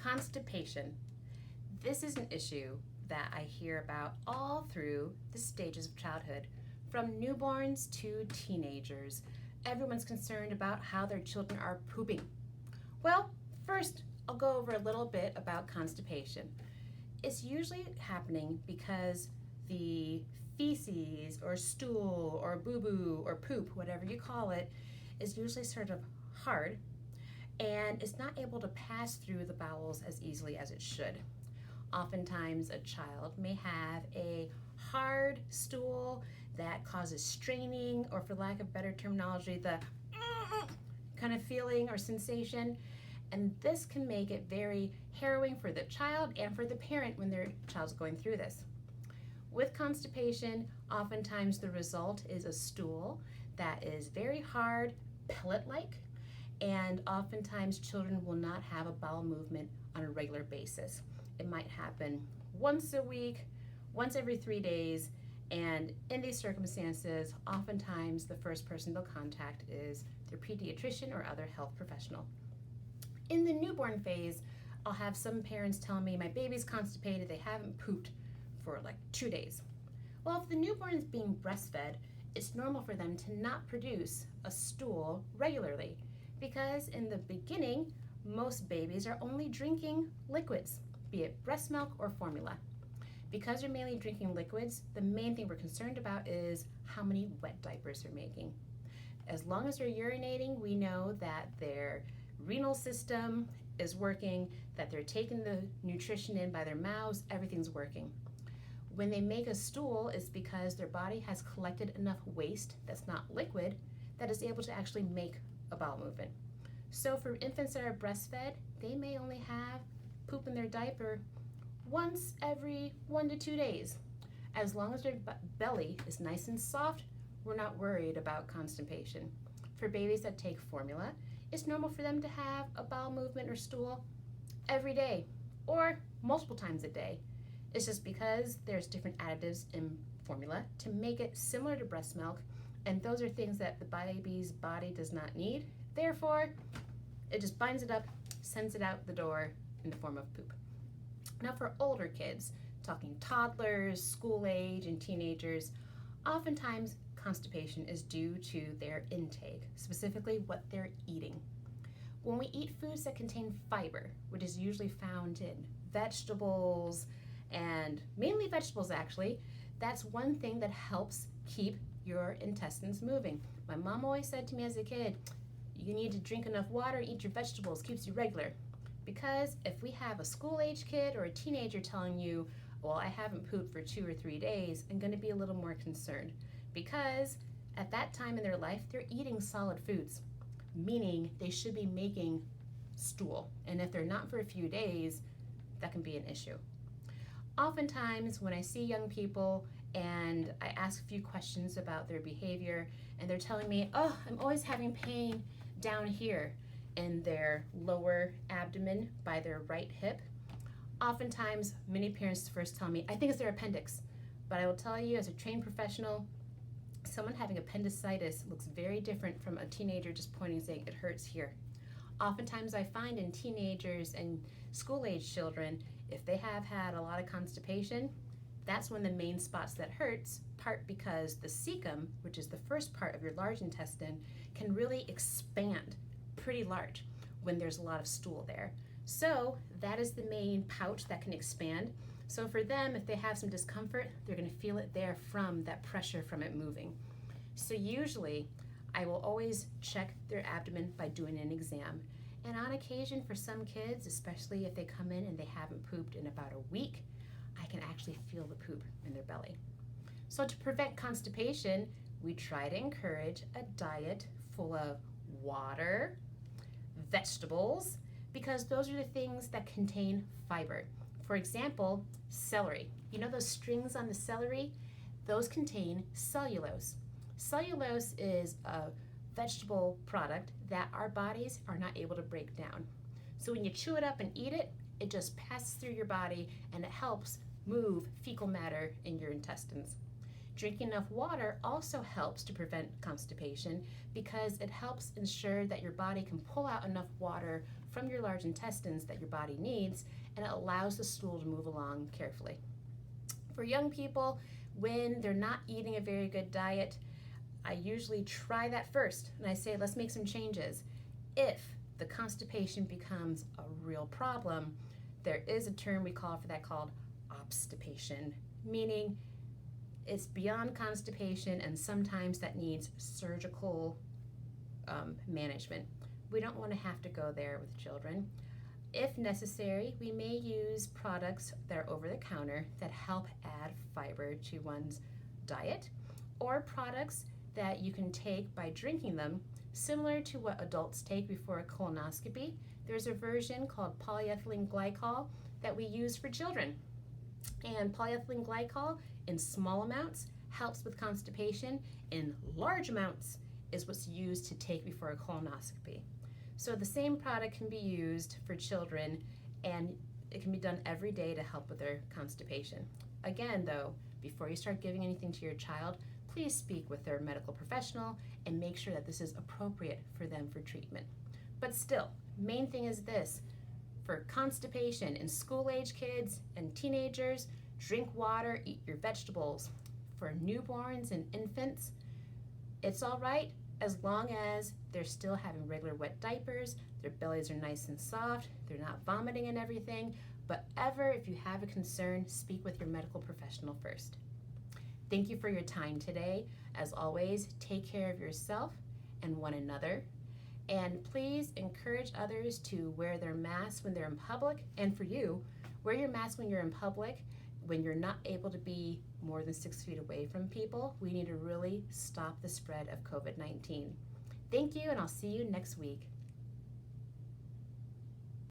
Constipation. This is an issue that I hear about all through the stages of childhood, from newborns to teenagers. Everyone's concerned about how their children are pooping. Well, first, I'll go over a little bit about constipation. It's usually happening because the feces or stool or boo-boo or poop, whatever you call it, is usually sort of hard and is not able to pass through the bowels as easily as it should. Oftentimes, a child may have a hard stool that causes straining, or for lack of better terminology, the kind of feeling or sensation. And this can make it very harrowing for the child and for the parent when their child's going through this. With constipation, oftentimes the result is a stool that is very hard, pellet-like, and oftentimes children will not have a bowel movement on a regular basis. It might happen once a week, once every 3 days, and in these circumstances, oftentimes the first person they'll contact is their pediatrician or other health professional. In the newborn phase, I'll have some parents tell me, my baby's constipated, they haven't pooped for like 2 days. Well, if the newborn is being breastfed, it's normal for them to not produce a stool regularly, because in the beginning, most babies are only drinking liquids, be it breast milk or formula. Because they're mainly drinking liquids, the main thing we're concerned about is how many wet diapers they're making. As long as they're urinating, we know that their renal system is working, that they're taking the nutrition in by their mouths, everything's working. When they make a stool, it's because their body has collected enough waste that's not liquid that is able to actually make a bowel movement. So for infants that are breastfed, they may only have poop in their diaper once every 1 to 2 days. As long as their belly is nice and soft, we're not worried about constipation. For babies that take formula, it's normal for them to have a bowel movement or stool every day or multiple times a day. It's just because there's different additives in formula to make it similar to breast milk, and those are things that the baby's body does not need. Therefore, it just binds it up, sends it out the door in the form of poop. Now for older kids, talking toddlers, school age, and teenagers, oftentimes constipation is due to their intake, specifically what they're eating. When we eat foods that contain fiber, which is usually found in vegetables, and mainly vegetables actually, that's one thing that helps keep your intestines moving. My mom always said to me as a kid, you need to drink enough water, eat your vegetables, keeps you regular. Because if we have a school-age kid or a teenager telling you, well, I haven't pooped for 2 or 3 days, I'm going to be a little more concerned. Because at that time in their life, they're eating solid foods, meaning they should be making stool. And if they're not for a few days, that can be an issue. Oftentimes, when I see young people and I ask a few questions about their behavior, and they're telling me, oh, I'm always having pain down here in their lower abdomen by their right hip. Oftentimes, many parents first tell me, I think it's their appendix. But I will tell you, as a trained professional, someone having appendicitis looks very different from a teenager just pointing and saying, it hurts here. Oftentimes, I find in teenagers and school-age children, if they have had a lot of constipation, that's when the main spots that hurts, part because the cecum, which is the first part of your large intestine, can really expand pretty large when there's a lot of stool there. So that is the main pouch that can expand. So for them, if they have some discomfort, they're going to feel it there from that pressure from it moving. So usually, I will always check their abdomen by doing an exam. And on occasion, for some kids, especially if they come in and they haven't pooped in about a week, I can actually feel the poop in their belly. So to prevent constipation, we try to encourage a diet full of water, vegetables, because those are the things that contain fiber. For example, celery. You know those strings on the celery? Those contain cellulose. Cellulose is a vegetable product that our bodies are not able to break down. So when you chew it up and eat it, it just passes through your body and it helps move fecal matter in your intestines. Drinking enough water also helps to prevent constipation because it helps ensure that your body can pull out enough water from your large intestines that your body needs, and it allows the stool to move along carefully. For young people, when they're not eating a very good diet, I usually try that first and I say, let's make some changes. If the constipation becomes a real problem, there is a term we call for that called obstipation, meaning it's beyond constipation and sometimes that needs surgical management. We don't want to have to go there with children. If necessary, we may use products that are over the counter that help add fiber to one's diet, or products that you can take by drinking them, similar to what adults take before a colonoscopy. There's a version called polyethylene glycol that we use for children. And polyethylene glycol in small amounts helps with constipation. In large amounts is what's used to take before a colonoscopy. So the same product can be used for children, and it can be done every day to help with their constipation. Again, though, before you start giving anything to your child, please speak with their medical professional and make sure that this is appropriate for them for treatment. But still, main thing is this: for constipation in school-age kids and teenagers, drink water, eat your vegetables. For newborns and infants, it's all right as long as they're still having regular wet diapers, their bellies are nice and soft, they're not vomiting and everything. But if you have a concern, speak with your medical professional first. Thank you for your time today. As always, take care of yourself and one another. And please encourage others to wear their masks when they're in public. And for you, wear your mask when you're in public, when you're not able to be more than 6 feet away from people. We need to really stop the spread of COVID-19. Thank you, and I'll see you next week.